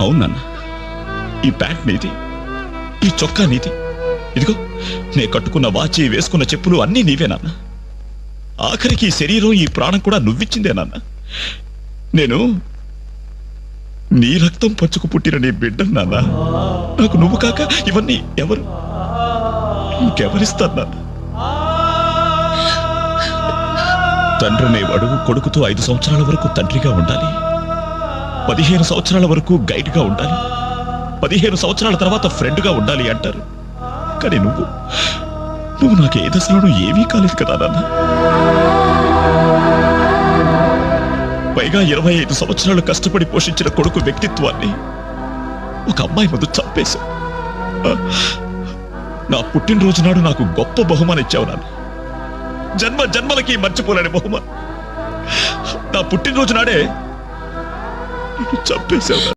అవునన్న, ఈ ప్యాంట్ నీది, ఈ చొక్కా నీది, ఇదిగో నే కట్టుకున్న వాచి, వేసుకున్న చెప్పులు అన్నీ నీవేనన్న. ఆఖరికి ఈ శరీరం, ఈ ప్రాణం కూడా నువ్విచ్చిందేనన్న. నేను నీ రక్తం పంచుకు పుట్టిన నీ బిడ్డను నాన్న. నాకు నువ్వు కాక ఇవన్నీ ఎవరు, ఇంకెవరిస్తారు నాన్న? తండ్రి అనేవాడు కొడుకుతో 5 సంవత్సరాల వరకు తండ్రిగా ఉండాలి, 15 సంవత్సరాల వరకు గైడ్గా ఉండాలి, 15 సంవత్సరాల తర్వాత ఫ్రెండ్గా ఉండాలి అంటారు. కానీ నువ్వు నాకు ఏ దశలోనూ ఏమీ కాలేదు కదా నాన్న. పైగా 25 సంవత్సరాలు కష్టపడి పోషించిన కొడుకు వ్యక్తిత్వాన్ని ఒక అమ్మాయి ముందు చంపేశావు. నా పుట్టినరోజు నాడు నాకు గొప్ప బహుమానం ఇచ్చావు నాన్న. జన్మ జన్మలకి మర్చిపోలేని బహుమానం. నా పుట్టినరోజు నాడే చంపేశావు.